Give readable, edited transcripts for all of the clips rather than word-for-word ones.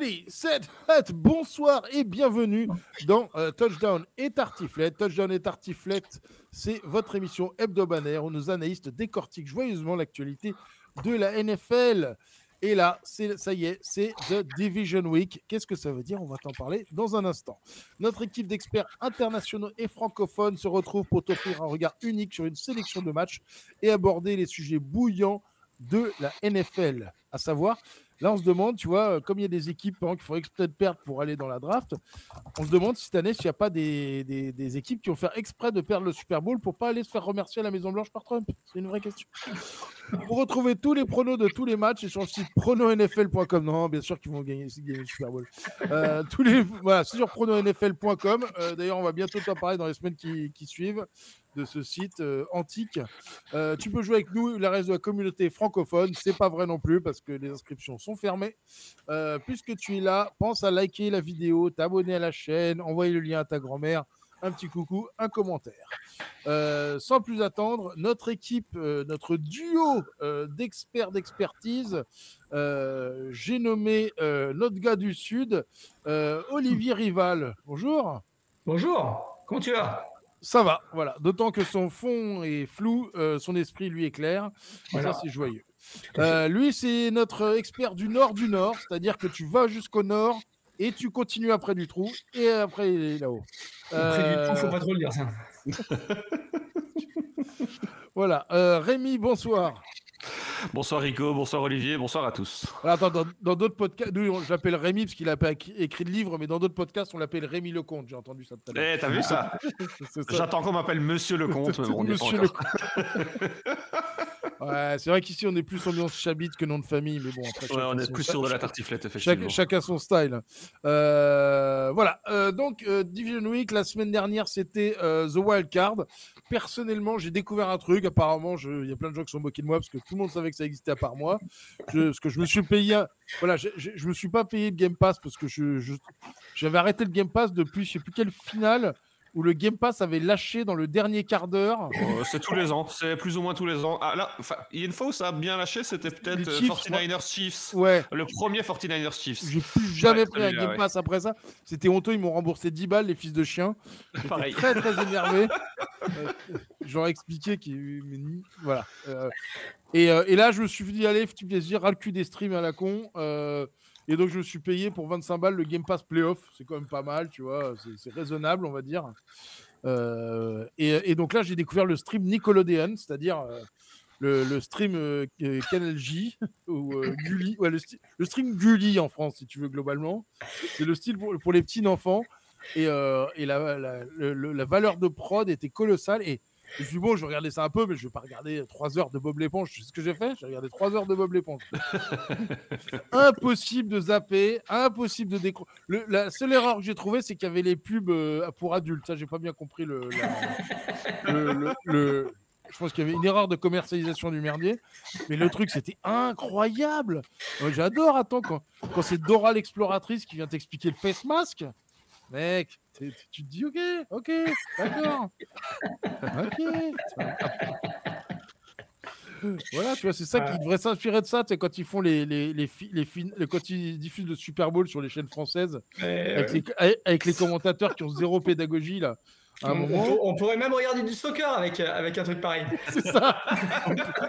Ready, set, hut, bonsoir et bienvenue dans Touchdown et Tartiflette. Touchdown et Tartiflette, c'est votre émission hebdomadaire où nos analystes décortiquent joyeusement l'actualité de la NFL. Et là, ça y est, c'est The Division Week. Qu'est-ce que ça veut dire? On va t'en parler dans un instant. Notre équipe d'experts internationaux et francophones se retrouve pour t'offrir un regard unique sur une sélection de matchs et aborder les sujets bouillants de la NFL. À savoir, là, on se demande, tu vois, comme il y a des équipes qui font exprès de perdre pour aller dans la draft, on se demande si cette année, s'il n'y a pas des équipes qui vont faire exprès de perdre le Super Bowl pour ne pas aller se faire remercier à la Maison-Blanche par Trump. C'est une vraie question. Pour retrouver tous les pronos de tous les matchs et sur le site prononfl.com. Non, bien sûr qu'ils vont gagner le Super Bowl. Voilà, c'est sur prononfl.com. D'ailleurs, on va bientôt t'en parler dans les semaines qui suivent de ce site antique. Tu peux jouer avec nous, le reste de la communauté francophone. C'est pas vrai non plus parce que les inscriptions sont fermées. Puisque tu es là, pense à liker la vidéo, t'abonner à la chaîne, envoyer le lien à ta grand-mère, un petit coucou, un commentaire. Sans plus attendre, notre équipe, notre duo d'experts d'expertise, j'ai nommé notre gars du Sud, Olivier Rival. Bonjour. Bonjour, comment tu vas? Ça va, voilà. D'autant que son fond est flou, son esprit, lui, est clair. Voilà. Ça, c'est joyeux. Lui, c'est notre expert du nord, c'est-à-dire que tu vas jusqu'au nord et tu continues après du trou et après il est là-haut. Après du trou, faut pas trop le dire, ça. Voilà. Rémi, bonsoir. Bonsoir Rico, bonsoir Olivier, bonsoir à tous. Alors, attends, dans d'autres podcasts, nous, je l'appelle Rémi parce qu'il n'a pas écrit de livre, mais dans d'autres podcasts, on l'appelle Rémi Lecomte. J'ai entendu ça tout à l'heure. Eh, t'as vu ça? J'attends qu'on m'appelle Monsieur Lecomte, mais bon, Monsieur Lecomte. Ouais, c'est vrai qu'ici, on est plus ambiance chabit que nom de famille, mais bon, après, ouais, on est plus sur de la tartiflette, effectivement. Chacun son style. Voilà. Donc, Division Week, la semaine dernière, c'était The Wild Card. Personnellement, j'ai découvert un truc. Apparemment, il y a plein de gens qui sont moqués de moi parce que tout le monde savait que ça existait à part moi. Parce que je me suis payé. Voilà, je me suis pas payé le Game Pass parce que j'avais arrêté le Game Pass depuis je sais plus quelle finale où le Game Pass avait lâché dans le dernier quart d'heure. C'est tous les ans, c'est plus ou moins tous les ans. Ah là, il y a une fois où ça a bien lâché, c'était peut-être 49ers Chiefs. Ouais. Le premier 49ers Chiefs. J'ai plus jamais pris un Game Pass après ça. C'était honteux, ils m'ont remboursé 10 balles, les fils de chiens. J'étais Pareil. Très, très énervé. J'aurais expliqué voilà. Et là, je me suis dit, allez, petit plaisir, ras le cul des streams à la con. Et donc, je me suis payé pour 25 balles le Game Pass Playoff. C'est quand même pas mal, tu vois. C'est raisonnable, on va dire. Et donc là, j'ai découvert le stream Nickelodeon, c'est-à-dire le stream Canal J ou Gulli. Ouais, le stream Gulli en France, si tu veux, globalement. C'est le style pour les petits enfants. Et la valeur de prod était colossale. Et je me suis dit, bon, je vais regarder ça un peu, mais je ne vais pas regarder 3 heures de Bob l'éponge. C'est ce que j'ai fait. J'ai regardé 3 heures de Bob l'éponge. Impossible de zapper, impossible de décrocher. La seule erreur que j'ai trouvée, c'est qu'il y avait les pubs pour adultes. Ça, j'ai pas bien compris je pense qu'il y avait une erreur de commercialisation du merdier. Mais le truc, c'était incroyable. J'adore. Attends, quand c'est Dora l'exploratrice qui vient t'expliquer le face mask. Mec, tu te dis ok, d'accord. Ok. Voilà, tu vois, c'est ça qui devrait s'inspirer de ça, tu sais, quand ils font quand ils diffusent le Super Bowl sur les chaînes françaises, avec les commentateurs qui ont zéro pédagogie, là. À un moment, on pourrait même regarder du soccer avec un truc pareil. C'est ça.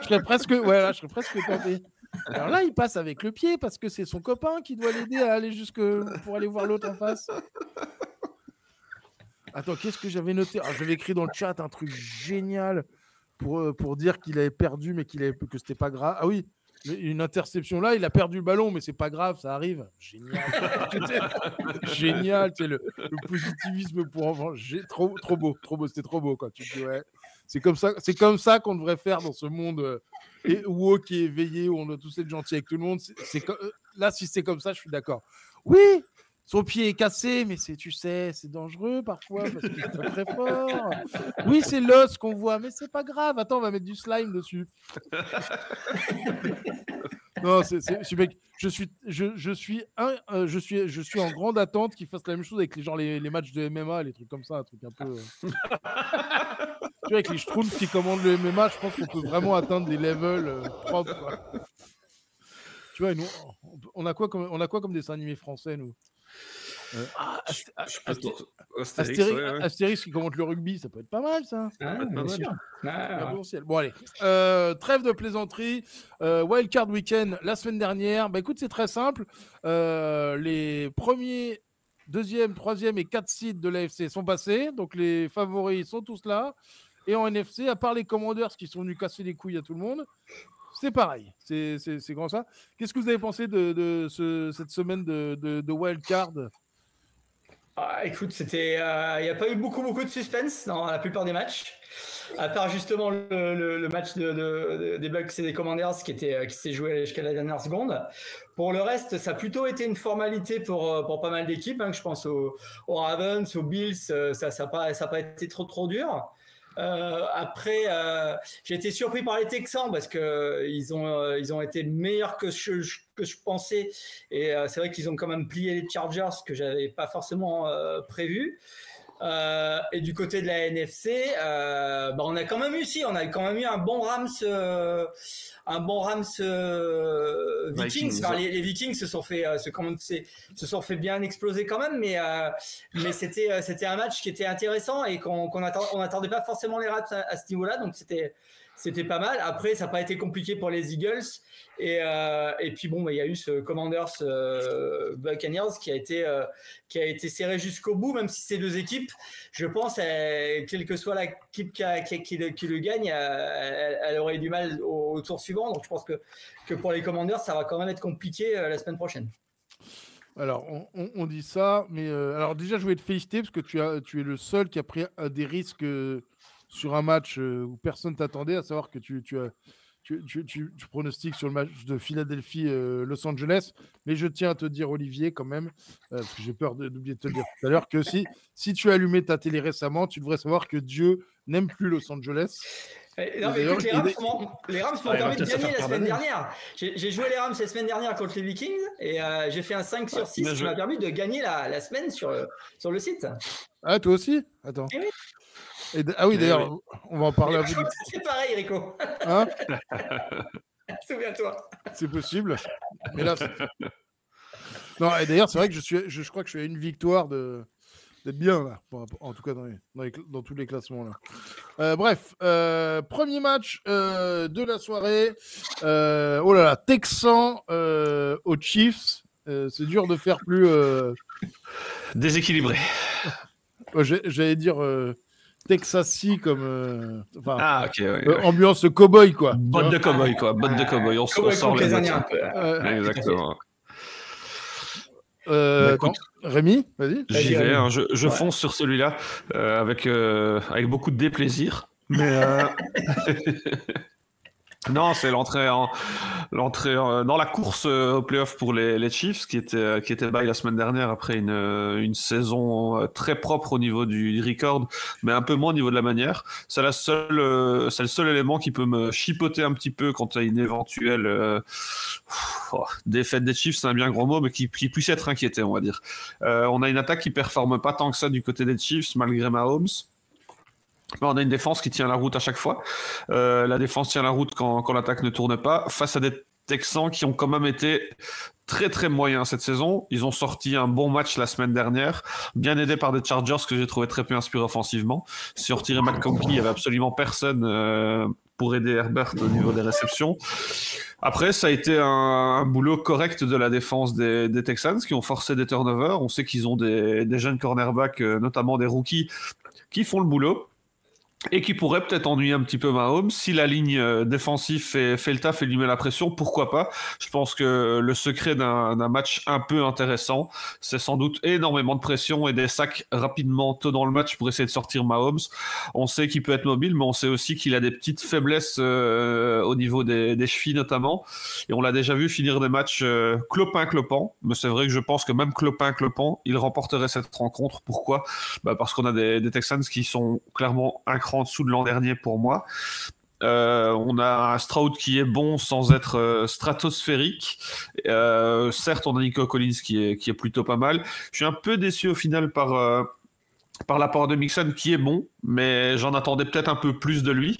je serais presque tenté. Alors là, il passe avec le pied parce que c'est son copain qui doit l'aider à aller pour aller voir l'autre en face. Attends, qu'est-ce que j'avais noté? Alors, j'avais écrit dans le chat un truc génial pour dire qu'il avait perdu, mais que c'était pas grave. Ah oui, une interception là, il a perdu le ballon, mais c'est pas grave, ça arrive. Génial. Génial, tu sais, le positivisme pour enfants. Trop beau, c'était trop beau, quoi. Tu te dis, ouais, c'est comme ça qu'on devrait faire dans ce monde woke et éveillé où on doit tous être gentils avec tout le monde. Là, si c'est comme ça, je suis d'accord. Oui, son pied est cassé, mais tu sais, c'est dangereux parfois parce qu'il est très fort. Oui, c'est l'os qu'on voit, mais c'est pas grave. Attends, on va mettre du slime dessus. Non, mec, je suis en grande attente qu'ils fassent la même chose avec les matchs de MMA, les trucs comme ça, un truc un peu. Tu vois, avec les Schtroumpfs qui commandent le MMA, je pense qu'on peut vraiment atteindre des levels propres. Quoi. Tu vois, nous, on a quoi comme dessin animé français, nous? Astérix qui commente le rugby, ça peut être pas mal, ça. Bien sûr. Bon, allez. Trêve de plaisanterie. Wildcard Weekend la semaine dernière. Bah, écoute, c'est très simple. Les premiers, deuxième, troisième et 4 seeds de l'AFC sont passés. Donc, les favoris sont tous là. Et en NFC, à part les Commanders qui sont venus casser les couilles à tout le monde, c'est pareil. C'est grand ça. Qu'est-ce que vous avez pensé de cette semaine de Wildcard? Écoute, il n'y a pas eu beaucoup de suspense dans la plupart des matchs, à part justement le match des Bucks et des Commanders qui s'est joué jusqu'à la dernière seconde. Pour le reste, ça a plutôt été une formalité pour pas mal d'équipes. Je pense aux Ravens, aux Bills, ça n'a pas été trop dur. Après, j'ai été surpris par les Texans parce que ils ont été meilleurs que je pensais, et c'est vrai qu'ils ont quand même plié les Chargers, que j'avais pas forcément prévu. Et du côté de la NFC, on a quand même eu un bon Rams Vikings. Enfin, les Vikings se sont fait bien exploser quand même, mais c'était un match qui était intéressant et on n'attendait pas forcément les Rams à ce niveau-là, donc c'était pas mal. Après, ça n'a pas été compliqué pour les Eagles. Et puis bon, il y a eu ce Commanders Buccaneers qui a été serré jusqu'au bout, même si ces deux équipes, je pense, quelle que soit l'équipe qui le gagne, elle aurait eu du mal au tour suivant. Donc je pense que pour les Commanders, ça va quand même être compliqué la semaine prochaine. Alors, on dit ça, mais alors déjà, je voulais te féliciter parce que tu es le seul qui a pris des risques sur un match où personne t'attendait, à savoir que tu pronostiques sur le match de Philadelphie-Los Angeles. Mais je tiens à te dire, Olivier, quand même, parce que j'ai peur d'oublier de te le dire tout à l'heure, que si tu as allumé ta télé récemment, tu devrais savoir que Dieu n'aime plus Los Angeles. Non, mais écoute, les Rams m'ont permis de gagner la semaine dernière. J'ai joué les Rams la semaine dernière contre les Vikings et j'ai fait un 5 sur 6 qui m'a permis de gagner la semaine sur le site. Ah, toi aussi? Attends. Et oui. Oui, d'ailleurs, on va en parler. Je crois que c'est pareil, Rico. Hein? Souviens-toi. C'est possible. Mais là, non, et d'ailleurs, c'est vrai que je crois que je suis à une victoire d'être bien là, en tout cas dans tous les classements là. Bref, premier match de la soirée. Oh là là, Texans aux Chiefs. C'est dur de faire plus déséquilibré. J'allais dire Texasi comme ok, ouais. Ambiance cowboy quoi. Botte de cowboy quoi, botte de cowboy. On sort les un peu. Exactement. Écoute, Rémi, vas-y. J'y vais, je fonce sur celui-là avec beaucoup de déplaisir. Mais non, c'est l'entrée dans la course au playoff pour les Chiefs qui était bye la semaine dernière après une saison très propre au niveau du record, mais un peu moins au niveau de la manière. C'est le seul élément qui peut me chipoter un petit peu quand il y a une éventuelle défaite des Chiefs, c'est un bien gros mot, mais qui puisse être inquiété, on va dire. On a une attaque qui performe pas tant que ça du côté des Chiefs malgré Mahomes. On a une défense qui tient la route à chaque fois. La défense tient la route quand l'attaque ne tourne pas. Face à des Texans qui ont quand même été très très moyens cette saison. Ils ont sorti un bon match la semaine dernière, bien aidé par des Chargers que j'ai trouvé très peu inspirés offensivement. Si on retirait McConkey, il n'y avait absolument personne pour aider Herbert au niveau des réceptions. Après, ça a été un boulot correct de la défense des Texans qui ont forcé des turnovers. On sait qu'ils ont des jeunes cornerbacks, notamment des rookies, qui font le boulot et qui pourrait peut-être ennuyer un petit peu Mahomes. Si la ligne défensive fait le taf et lui met la pression, pourquoi pas. Je pense que le secret d'un match un peu intéressant, c'est sans doute énormément de pression et des sacs rapidement tôt dans le match pour essayer de sortir Mahomes. On sait qu'il peut être mobile, mais on sait aussi qu'il a des petites faiblesses au niveau des chevilles notamment. Et on l'a déjà vu finir des matchs clopin-clopant. Mais c'est vrai que je pense que même clopin-clopant, il remporterait cette rencontre. Pourquoi ? Parce qu'on a des Texans qui sont clairement en dessous de l'an dernier pour moi. On a un Stroud qui est bon sans être stratosphérique. Certes, on a Nico Collins qui est plutôt pas mal. Je suis un peu déçu au final par l'apport de Mixon qui est bon, mais j'en attendais peut-être un peu plus de lui.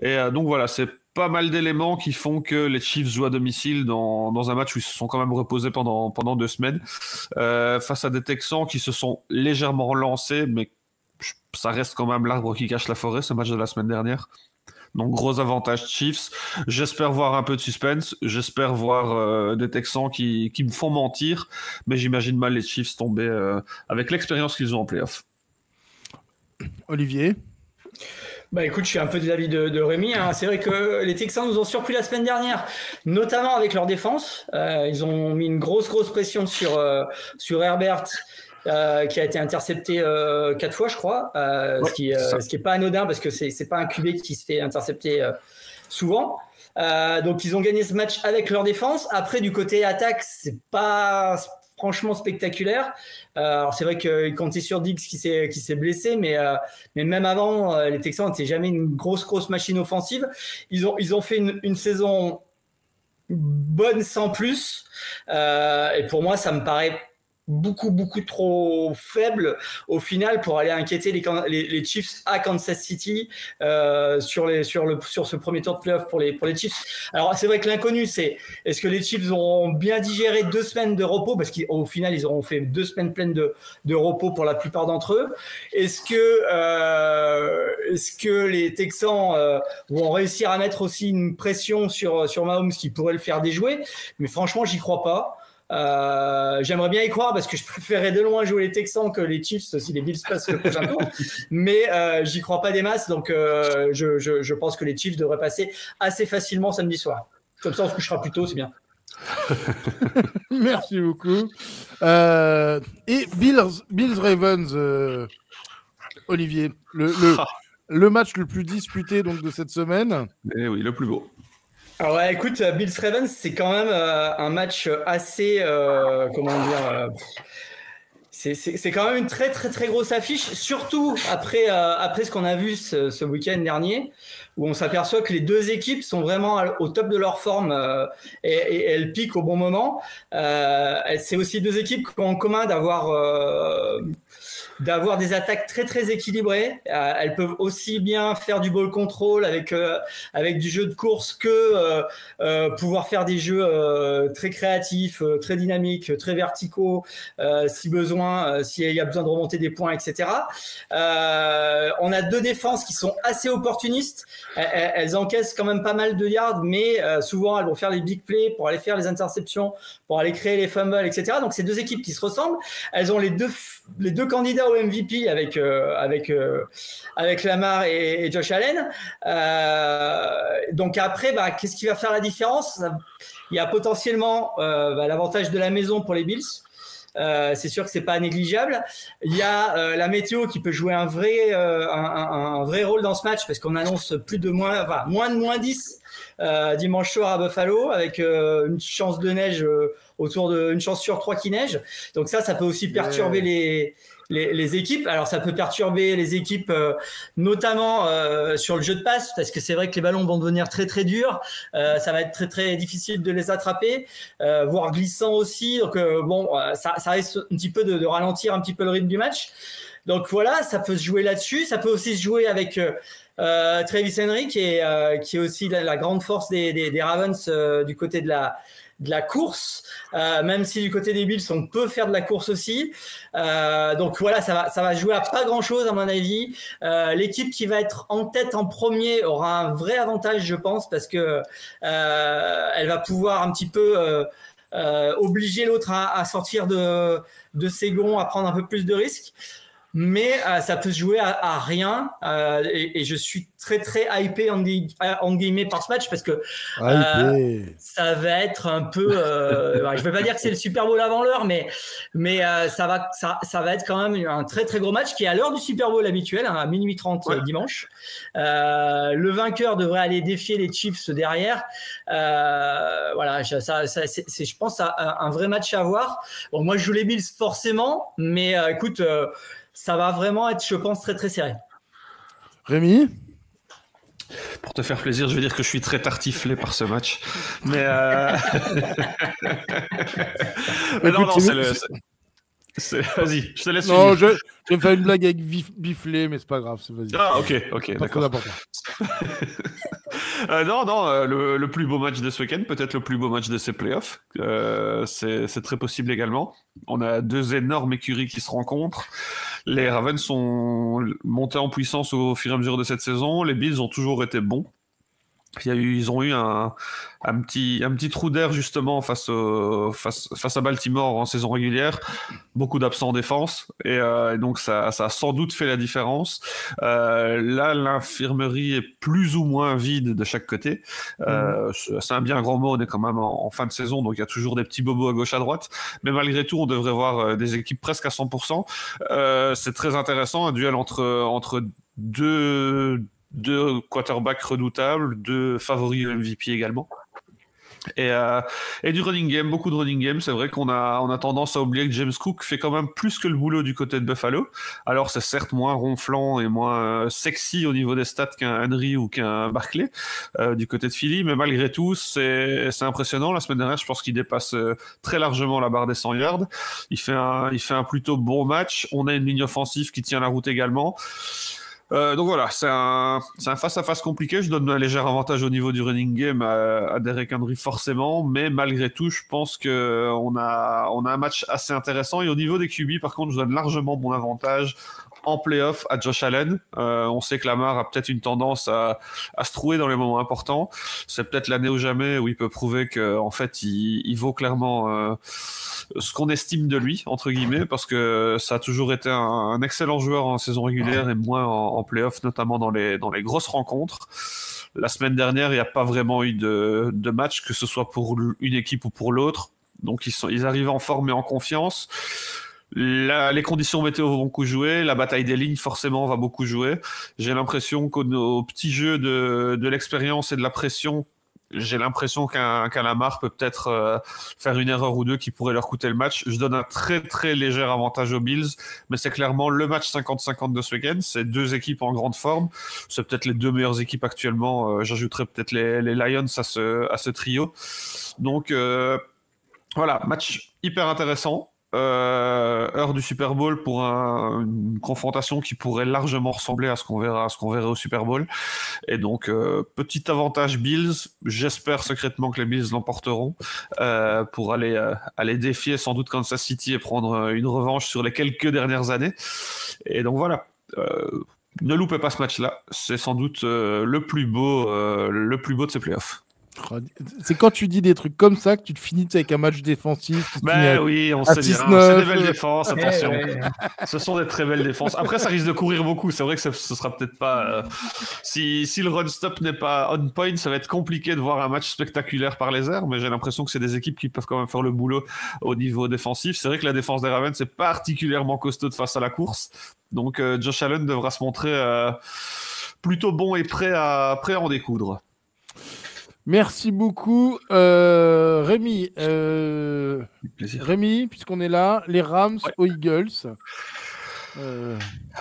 Et donc voilà, c'est pas mal d'éléments qui font que les Chiefs jouent à domicile dans un match où ils se sont quand même reposés pendant 2 semaines, face à des Texans qui se sont légèrement relancés, mais ça reste quand même l'arbre qui cache la forêt, ce match de la semaine dernière. Donc gros avantage Chiefs. J'espère voir un peu de suspense. J'espère voir des Texans qui me font mentir. Mais j'imagine mal les Chiefs tomber avec l'expérience qu'ils ont en playoff. Olivier? Bah écoute, je suis un peu de l'avis de Rémi. Hein. C'est vrai que les Texans nous ont surpris la semaine dernière, notamment avec leur défense. Ils ont mis une grosse pression sur Herbert. Qui a été intercepté 4 fois, je crois, ce qui est pas anodin parce que c'est pas un QB qui se fait intercepter souvent. Donc ils ont gagné ce match avec leur défense. Après, du côté attaque, c'est pas franchement spectaculaire. Alors c'est vrai qu'ils comptaient sur Diggs qui s'est blessé, mais même avant, les Texans n'étaient jamais une grosse machine offensive. Ils ont fait une saison bonne sans plus. Et pour moi, ça me paraît beaucoup trop faible au final pour aller inquiéter les Chiefs à Kansas City sur ce premier tour de playoff pour les Chiefs. Alors c'est vrai que l'inconnu, c'est est-ce que les Chiefs auront bien digéré 2 semaines de repos, parce qu'au final ils auront fait 2 semaines pleines de repos pour la plupart d'entre eux. Est-ce que les Texans vont réussir à mettre aussi une pression sur Mahomes qui pourrait le faire déjouer? Mais franchement, j'y crois pas. J'aimerais bien y croire parce que je préférerais de loin jouer les Texans que les Chiefs si les Bills passent le prochain tour, mais j'y crois pas des masses, donc je pense que les Chiefs devraient passer assez facilement samedi soir. Comme ça on se couchera plus tôt, c'est bien. Merci beaucoup. Et Bills Ravens, Olivier, le match le plus disputé donc de cette semaine. Et oui, le plus beau. Alors ouais, écoute, Bills Ravens, c'est quand même un match assez, c'est quand même une très grosse affiche, surtout après ce qu'on a vu ce week-end dernier, où on s'aperçoit que les 2 équipes sont vraiment au top de leur forme et elles piquent au bon moment. C'est aussi 2 équipes qui ont en commun d'avoir des attaques très équilibrées. Elles peuvent aussi bien faire du ball control avec du jeu de course que pouvoir faire des jeux très créatifs, très dynamiques, très verticaux, si besoin, s'il y a besoin de remonter des points, etc. On a 2 défenses qui sont assez opportunistes. Elles encaissent quand même pas mal de yards, mais souvent elles vont faire les big plays pour aller faire les interceptions, pour aller créer les fumbles, etc. Donc c'est 2 équipes qui se ressemblent. Elles ont les deux candidats au MVP avec Lamar et Josh Allen. Donc après, qu'est-ce qui va faire la différence? Il y a potentiellement l'avantage de la maison pour les Bills. C'est sûr que c'est pas négligeable. Il y a la météo qui peut jouer un vrai rôle dans ce match, parce qu'on annonce moins de -10 dimanche soir à Buffalo, avec une chance de neige autour d'une chance sur 3 qui neige. Donc ça peut aussi perturber les équipes. Alors ça peut perturber les équipes notamment sur le jeu de passe, parce que c'est vrai que les ballons vont devenir très durs. Ça va être très difficile de les attraper, voire glissant aussi. Donc ça risque un petit peu de ralentir un petit peu le rythme du match. Donc voilà, ça peut se jouer là-dessus. Ça peut aussi se jouer avec Travis Henry qui est aussi la grande force des Ravens du côté de la course, même si du côté des Bills on peut faire de la course aussi. Donc voilà, ça va jouer à pas grand chose à mon avis. L'équipe qui va être en tête en premier aura un vrai avantage, je pense, parce que elle va pouvoir un petit peu obliger l'autre à sortir de ses gonds, à prendre un peu plus de risques. Mais ça peut se jouer à rien, et je suis très hypé en guillemets par ce match, parce que ça va être un peu je vais pas dire que c'est le Super Bowl avant l'heure, mais ça va être quand même un très gros match qui est à l'heure du Super Bowl habituel, à minuit 30 dimanche. Le vainqueur devrait aller défier les Chiefs derrière. Voilà, c'est je pense un vrai match à voir. Bon, moi je joue les Bills forcément, mais écoute, ça va vraiment être, je pense, très serré. Rémi? Pour te faire plaisir, je vais dire que je suis très tartiflé par ce match. Mais non, vas-y, je te laisse. Non, je vais me faire une blague avec biflé, mais c'est pas grave. Vas-y. Ah, ok, d'accord. Très important. Non, le plus beau match de ce week-end, peut-être le plus beau match de ces playoffs. C'est très possible également. On a deux énormes écuries qui se rencontrent. Les Ravens sont montés en puissance au fur et à mesure de cette saison. Les Bills ont toujours été bons. Ils ont eu un petit trou d'air justement face à Baltimore en saison régulière. Beaucoup d'absents en défense et donc ça a sans doute fait la différence. Là, l'infirmerie est plus ou moins vide de chaque côté. C'est un bien grand mot, on est quand même en fin de saison, donc il y a toujours des petits bobos à gauche à droite. Mais malgré tout, on devrait voir des équipes presque à 100%. C'est très intéressant, un duel entre deux quarterbacks redoutables, deux favoris MVP également. Et du running game, beaucoup de running game. C'est vrai qu'on a tendance à oublier que James Cook fait quand même plus que le boulot du côté de Buffalo. Alors c'est certes moins ronflant et moins sexy au niveau des stats qu'un Henry ou qu'un Barkley du côté de Philly, mais malgré tout c'est impressionnant. La semaine dernière, je pense qu'il dépasse très largement la barre des 100 yards. Il fait un plutôt bon match. On a une ligne offensive qui tient la route également. Donc voilà, c'est un face-à-face compliqué. Je donne un léger avantage au niveau du running game à Derrick Henry forcément, mais malgré tout, je pense qu'on a un match assez intéressant. Et au niveau des QB, par contre, je donne largement mon avantage en playoff à Josh Allen. On sait que Lamar a peut-être une tendance à se trouver dans les moments importants. C'est peut-être l'année ou jamais où il peut prouver qu'en fait, il vaut clairement ce qu'on estime de lui, entre guillemets, parce que ça a toujours été un excellent joueur en saison régulière et moins en playoff, notamment dans les grosses rencontres. La semaine dernière, il n'y a pas vraiment eu de match, que ce soit pour une équipe ou pour l'autre. Donc ils arrivent en forme et en confiance. Les conditions météo vont beaucoup jouer, la bataille des lignes forcément va beaucoup jouer. J'ai l'impression qu'au petit jeu de l'expérience et de la pression, j'ai l'impression qu'un Lamar peut peut-être faire une erreur ou deux qui pourrait leur coûter le match. Je donne un très très léger avantage aux Bills, mais c'est clairement le match 50-50 de ce week-end. C'est deux équipes en grande forme. C'est peut-être les deux meilleures équipes actuellement. J'ajouterais peut-être les Lions à ce trio. Donc voilà, match hyper intéressant. Heure du Super Bowl pour une confrontation qui pourrait largement ressembler à ce qu'on verrait au Super Bowl. Et donc petit avantage Bills. J'espère secrètement que les Bills l'emporteront pour aller défier sans doute Kansas City et prendre une revanche sur les quelques dernières années. Et donc voilà. Ne loupez pas ce match-là. C'est sans doute le plus beau de ces playoffs. C'est quand tu dis des trucs comme ça que tu te finis avec un match défensif. Ben oui, on sait bien. C'est des belles défenses, attention. Ce sont des très belles défenses. Après, ça risque de courir beaucoup. C'est vrai que ce sera peut-être pas... Si le run-stop n'est pas on point, ça va être compliqué de voir un match spectaculaire par les airs, mais j'ai l'impression que c'est des équipes qui peuvent quand même faire le boulot au niveau défensif. C'est vrai que la défense des Ravens, c'est particulièrement costaud face à la course. Donc Josh Allen devra se montrer plutôt bon et prêt à en découdre. Merci beaucoup, Rémi. Rémi, puisqu'on est là, les Rams aux Eagles.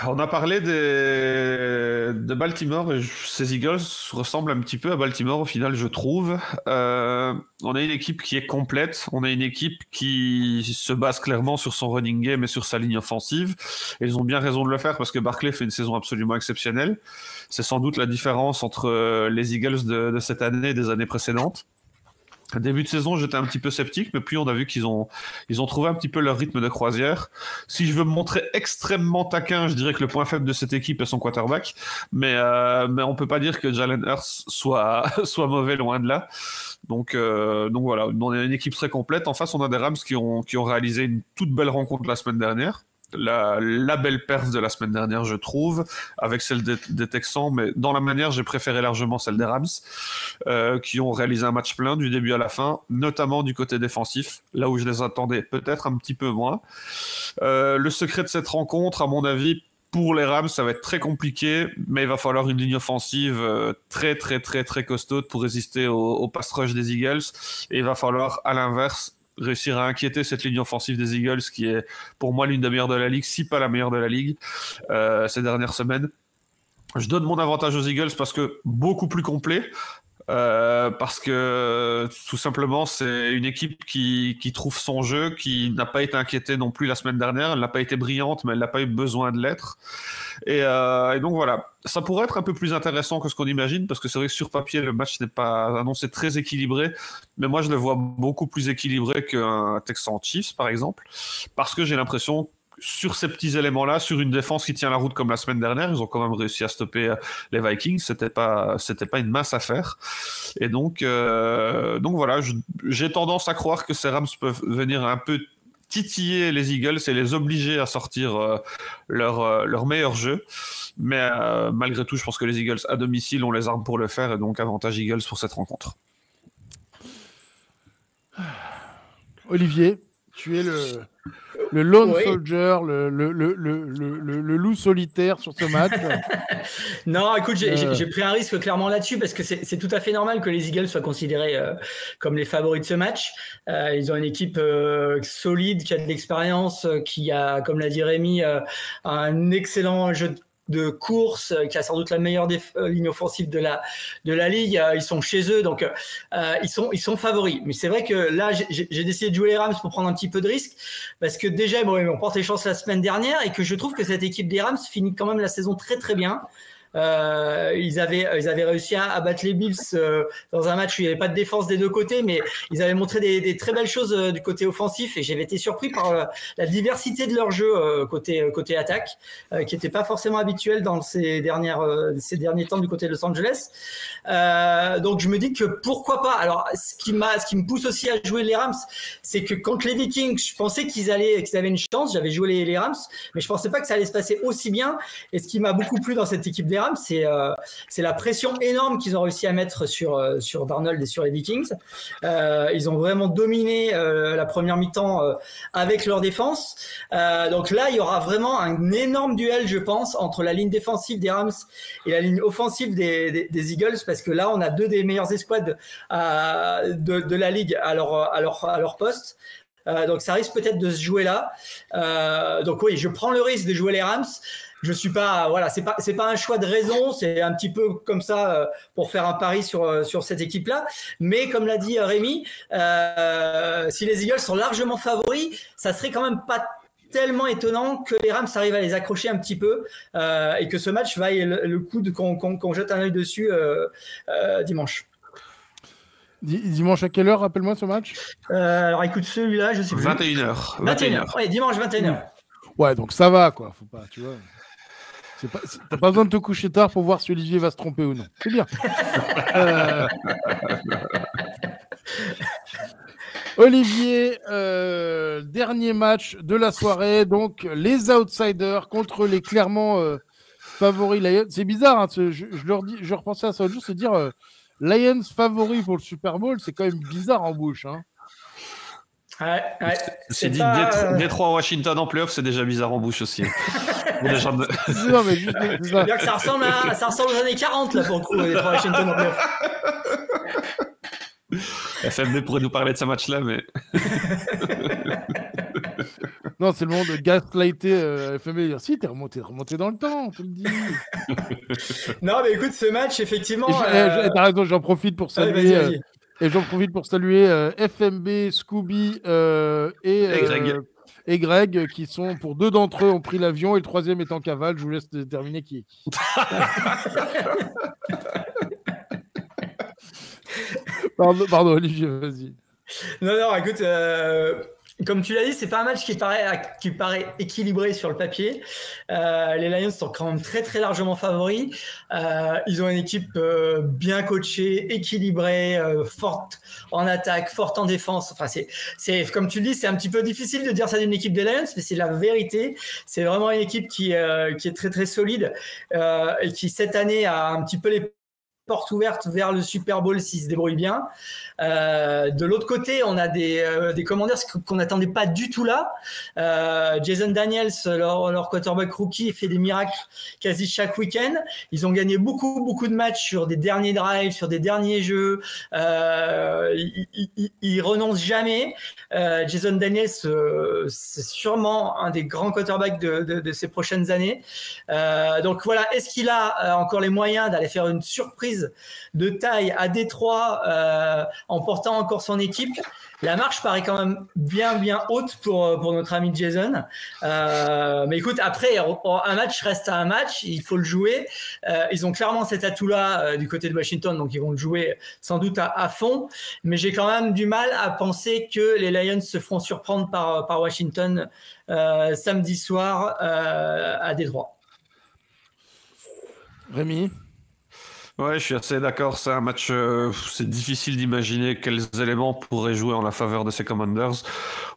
On a parlé de Baltimore et ces Eagles ressemblent un petit peu à Baltimore au final, je trouve. On a une équipe qui est complète, on a une équipe qui se base clairement sur son running game et sur sa ligne offensive. Et ils ont bien raison de le faire parce que Barkley fait une saison absolument exceptionnelle. C'est sans doute la différence entre les Eagles de cette année et des années précédentes. Début de saison, j'étais un petit peu sceptique, mais puis on a vu qu'ils ont trouvé un petit peu leur rythme de croisière. Si je veux me montrer extrêmement taquin, je dirais que le point faible de cette équipe est son quarterback, mais on peut pas dire que Jalen Hurts soit mauvais, loin de là. Donc voilà, on a une équipe très complète. En face, on a des Rams qui ont réalisé une toute belle rencontre la semaine dernière. La belle perf de la semaine dernière, je trouve, avec celle des Texans, mais dans la manière, j'ai préféré largement celle des Rams, qui ont réalisé un match plein du début à la fin, notamment du côté défensif, là où je les attendais peut-être un petit peu moins. Le secret de cette rencontre, à mon avis, pour les Rams, ça va être très compliqué, mais il va falloir une ligne offensive très très très très costaude pour résister au pass rush des Eagles, et il va falloir, à l'inverse, réussir à inquiéter cette ligne offensive des Eagles qui est pour moi l'une des meilleures de la ligue, si pas la meilleure de la ligue ces dernières semaines. Je donne mon avantage aux Eagles parce que beaucoup plus complet, Parce que tout simplement c'est une équipe qui trouve son jeu, qui n'a pas été inquiétée non plus la semaine dernière, elle n'a pas été brillante mais elle n'a pas eu besoin de l'être et donc voilà, ça pourrait être un peu plus intéressant que ce qu'on imagine parce que c'est vrai que sur papier le match n'est pas annoncé très équilibré, mais moi je le vois beaucoup plus équilibré qu'un Texans Chiefs par exemple, parce que j'ai l'impression sur ces petits éléments-là, sur une défense qui tient la route comme la semaine dernière, ils ont quand même réussi à stopper les Vikings. C'était pas une mince affaire. Et donc voilà, j'ai tendance à croire que ces Rams peuvent venir un peu titiller les Eagles et les obliger à sortir leur meilleur jeu. Mais malgré tout, je pense que les Eagles à domicile ont les armes pour le faire et donc avantage Eagles pour cette rencontre. Olivier, tu es le lone soldier, le loup solitaire sur ce match. Non, écoute, j'ai pris un risque clairement là-dessus parce que c'est tout à fait normal que les Eagles soient considérés comme les favoris de ce match. Ils ont une équipe solide, qui a de l'expérience, qui a, comme l'a dit Rémi, un excellent jeu de course, qui a sans doute la meilleure ligne offensive de la ligue. Ils sont chez eux, donc ils sont favoris. Mais c'est vrai que là, j'ai décidé de jouer les Rams pour prendre un petit peu de risque, parce que déjà, on portait chance la semaine dernière et que je trouve que cette équipe des Rams finit quand même la saison très très bien. Ils avaient réussi à battre les Bills dans un match où il n'y avait pas de défense des deux côtés, mais ils avaient montré des très belles choses du côté offensif et j'avais été surpris par la diversité de leur jeu côté attaque, qui n'était pas forcément habituel dans ces derniers temps du côté de Los Angeles. Donc je me dis que pourquoi pas. Alors ce qui me pousse aussi à jouer les Rams, c'est que contre les Vikings, je pensais qu'ils avaient une chance. J'avais joué les Rams, mais je pensais pas que ça allait se passer aussi bien. Et ce qui m'a beaucoup plu dans cette équipe des Rams, c'est la pression énorme qu'ils ont réussi à mettre sur Darnold et sur les Vikings. Ils ont vraiment dominé la première mi-temps avec leur défense. Donc là, il y aura vraiment un énorme duel, je pense, entre la ligne défensive des Rams et la ligne offensive des Eagles, parce que là, on a deux des meilleures escouades de la ligue à leur poste. Donc ça risque peut-être de se jouer là. Donc oui, je prends le risque de jouer les Rams. Je suis pas, voilà, c'est pas un choix de raison, c'est un petit peu comme ça pour faire un pari sur cette équipe-là. Mais comme l'a dit Rémi, si les Eagles sont largement favoris, ça serait quand même pas tellement étonnant que les Rams arrivent à les accrocher un petit peu et que ce match vaille le coup qu'on jette un œil dessus dimanche. Dimanche à quelle heure, rappelle-moi ce match? Alors écoute, celui-là, je sais plus. 21h. 21h. Ouais, dimanche 21h. Ouais, donc ça va, quoi. Faut pas, tu vois. T'as pas besoin de te coucher tard pour voir si Olivier va se tromper ou non. C'est bien. Olivier, dernier match de la soirée. Donc, les outsiders contre les clairement favoris Lions. C'est bizarre, hein, je repensais à ça l'autre jour, se dire Lions favoris pour le Super Bowl, c'est quand même bizarre en bouche. Hein. Ouais, c'est dit Détroit-Washington en playoff, c'est déjà bizarre en bouche aussi. Non, mais juste, ça. Bien que ça ressemble aux années 40 là pour le coup, Détroit-Washington en playoff. FMB pourrait nous parler de ce match-là, mais. Non, c'est le moment de gaslighter FMB. Si, t'es remonté dans le temps, on te le dit. Non, mais écoute, ce match, effectivement. T'as raison, j'en profite pour saluer. Vas-y. Et j'en profite pour saluer FMB, Scooby et Greg, qui sont, pour deux d'entre eux, ont pris l'avion et le troisième est en cavale. Je vous laisse déterminer qui est qui. Pardon, Olivier, vas-y. Non, écoute, comme tu l'as dit, c'est pas un match qui paraît équilibré sur le papier. Les Lions sont quand même très très largement favoris. Ils ont une équipe bien coachée, équilibrée, forte en attaque, forte en défense. Enfin, c'est comme tu le dis, c'est un petit peu difficile de dire ça d'une équipe des Lions, mais c'est la vérité. C'est vraiment une équipe qui est très très solide et qui cette année a un petit peu les porte ouverte vers le Super Bowl s'il se débrouille bien. De l'autre côté, on a des Commanders qu'on n'attendait pas du tout là. Jason Daniels, leur quarterback rookie, fait des miracles quasi chaque week-end. Ils ont gagné beaucoup de matchs sur des derniers drives, sur des derniers jeux. Ils renoncent jamais. Jason Daniels, c'est sûrement un des grands quarterbacks de ces prochaines années. Donc voilà, est-ce qu'il a encore les moyens d'aller faire une surprise surprise de taille à Détroit en portant encore son équipe. La marche paraît quand même bien haute pour notre ami Jason. Mais écoute, après, un match reste à un match. Il faut le jouer. Ils ont clairement cet atout-là du côté de Washington, donc ils vont le jouer sans doute à fond. Mais j'ai quand même du mal à penser que les Lions se feront surprendre par Washington samedi soir à Détroit. Rémi? Ouais, je suis assez d'accord. C'est un match, c'est difficile d'imaginer quels éléments pourraient jouer en la faveur de ces Commanders.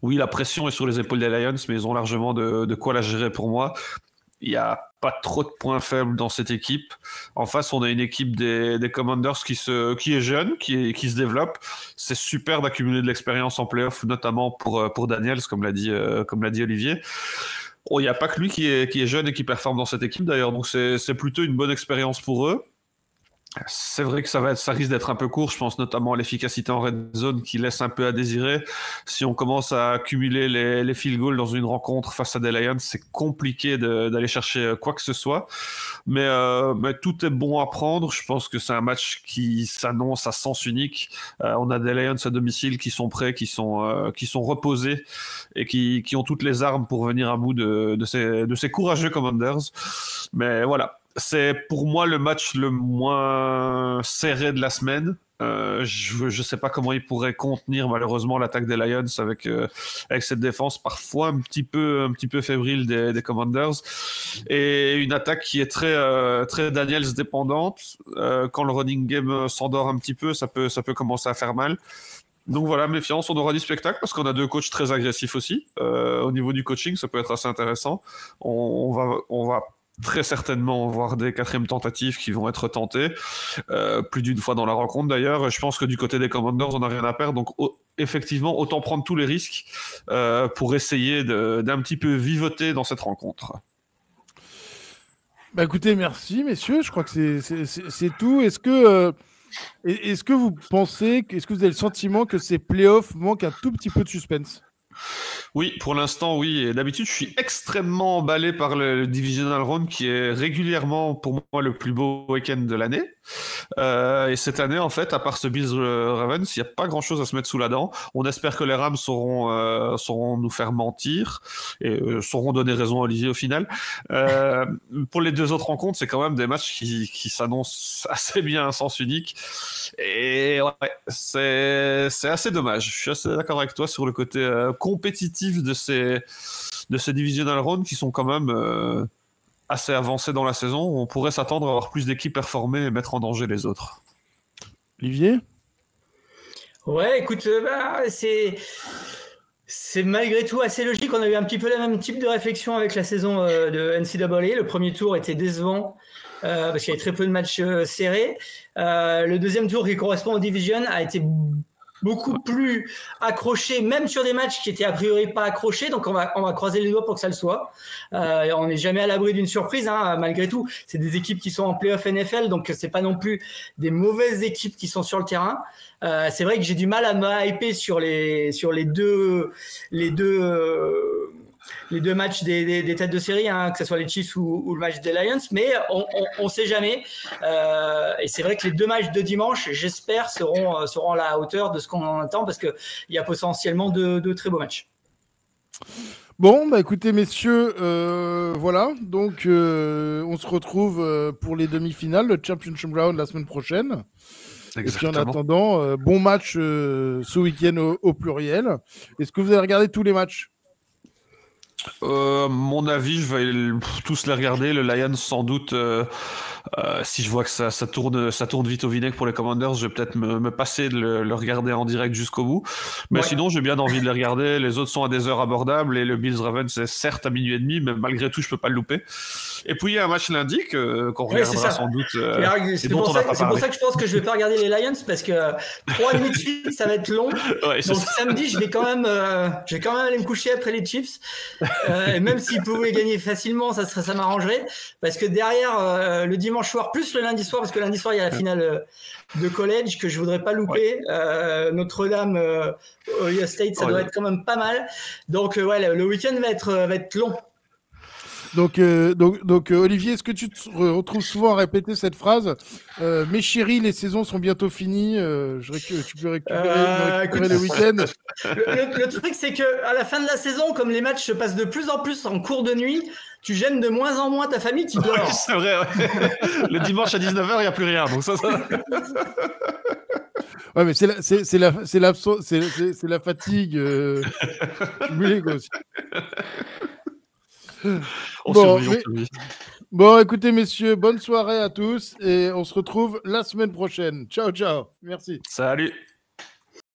Oui, la pression est sur les épaules des Lions, mais ils ont largement de quoi la gérer pour moi. Il n'y a pas trop de points faibles dans cette équipe. En face, on a une équipe des Commanders qui est jeune, qui se développe. C'est super d'accumuler de l'expérience en playoff, notamment pour Daniels, comme l'a dit Olivier. Il n'y a pas que lui qui est jeune et qui performe dans cette équipe d'ailleurs, donc c'est plutôt une bonne expérience pour eux. C'est vrai que ça risque d'être un peu court, je pense notamment à l'efficacité en red zone qui laisse un peu à désirer. Si on commence à accumuler les field goals dans une rencontre face à des Lions, c'est compliqué d'aller chercher quoi que ce soit. Mais tout est bon à prendre. Je pense que c'est un match qui s'annonce à sens unique. On a des Lions à domicile qui sont prêts, qui sont reposés et qui ont toutes les armes pour venir à bout de ces courageux Commanders. Mais voilà. C'est pour moi le match le moins serré de la semaine. Je sais pas comment ils pourraient contenir malheureusement l'attaque des Lions avec cette défense parfois un petit peu fébrile des Commanders et une attaque qui est très Daniels dépendante. Quand le running game s'endort un petit peu, ça peut commencer à faire mal. Donc voilà, méfiance, on aura du spectacle parce qu'on a deux coachs très agressifs aussi. Au niveau du coaching, ça peut être assez intéressant. On va très certainement voir des quatrièmes tentatives qui vont être tentées, plus d'une fois dans la rencontre d'ailleurs. Je pense que du côté des Commanders, on n'a rien à perdre, donc effectivement, autant prendre tous les risques pour essayer d'un petit peu vivoter dans cette rencontre. Bah écoutez, merci messieurs, je crois que c'est tout. Est-ce que vous pensez, est-ce que vous avez le sentiment que ces playoffs manquent un tout petit peu de suspense ? Oui, pour l'instant, oui. Et d'habitude, je suis extrêmement emballé par le Divisional Round qui est régulièrement, pour moi, le plus beau week-end de l'année. Et cette année, en fait, à part ce Bills Ravens, il n'y a pas grand-chose à se mettre sous la dent. On espère que les Rams sauront nous faire mentir et sauront donner raison à Olivier au final. Pour les deux autres rencontres, c'est quand même des matchs qui s'annoncent assez bien à sens unique. Et ouais, c'est assez dommage. Je suis assez d'accord avec toi sur le côté compétitif de ces divisional rounds qui sont quand même assez avancés dans la saison. On pourrait s'attendre à avoir plus d'équipes performer et mettre en danger les autres. Olivier ? Ouais, écoute, c'est malgré tout assez logique. On a eu un petit peu le même type de réflexion avec la saison de NCAA. Le premier tour était décevant parce qu'il y avait très peu de matchs serrés. Le deuxième tour qui correspond au Division a été beaucoup plus accroché, même sur des matchs qui étaient a priori pas accrochés. Donc on va croiser les doigts pour que ça le soit. On n'est jamais à l'abri d'une surprise, hein, malgré tout. C'est des équipes qui sont en playoff NFL, donc c'est pas non plus des mauvaises équipes qui sont sur le terrain. C'est vrai que j'ai du mal à me hyper sur les deux matchs des têtes de série, hein, que ce soit les Chiefs ou le match des Lions, mais on sait jamais. Et c'est vrai que les deux matchs de dimanche, j'espère, seront à la hauteur de ce qu'on en attend, parce qu'il y a potentiellement de très beaux matchs. Bon, bah écoutez messieurs, voilà, donc on se retrouve pour les demi-finales, le Championship Round la semaine prochaine. Exactement. Et puis en attendant, bon match ce week-end au pluriel. Est-ce que vous avez regardé tous les matchs ? Mon avis, je vais tous les regarder. Le Lions, sans doute, si je vois que ça tourne vite au vinaigre pour les Commanders, je vais peut-être me passer de le regarder en direct jusqu'au bout. Mais sinon, j'ai bien envie de les regarder. Les autres sont à des heures abordables et le Bills Ravens, c'est certes à 12h30, mais malgré tout, je peux pas le louper. Et puis, il y a un match lundi qu'on regardera sans doute. C'est pour ça que je pense que je vais pas regarder les Lions, parce que 3 nuits de suite, ça va être long. Ouais, donc samedi, je vais quand même aller me coucher après les Chiefs. Et même s'ils pouvaient gagner facilement, ça m'arrangerait, parce que derrière le dimanche soir plus le lundi soir, parce que lundi soir il y a la finale de college que je voudrais pas louper. Notre-Dame Ohio State, ça doit être quand même pas mal. Donc le week-end va être long. Donc, Olivier, est-ce que tu te retrouves souvent à répéter cette phrase mes chéris, les saisons sont bientôt finies. Tu peux récupérer le week-end. Le truc, c'est qu'à la fin de la saison, comme les matchs se passent de plus en plus en cours de nuit, tu gênes de moins en moins ta famille, tu dors. Oui, c'est vrai, ouais. Le dimanche à 19h, il n'y a plus rien. Donc ça... Ouais, mais c'est la fatigue cumulée, quoi, aussi. Bon, écoutez, messieurs, bonne soirée à tous et on se retrouve la semaine prochaine. Ciao, ciao. Merci. Salut.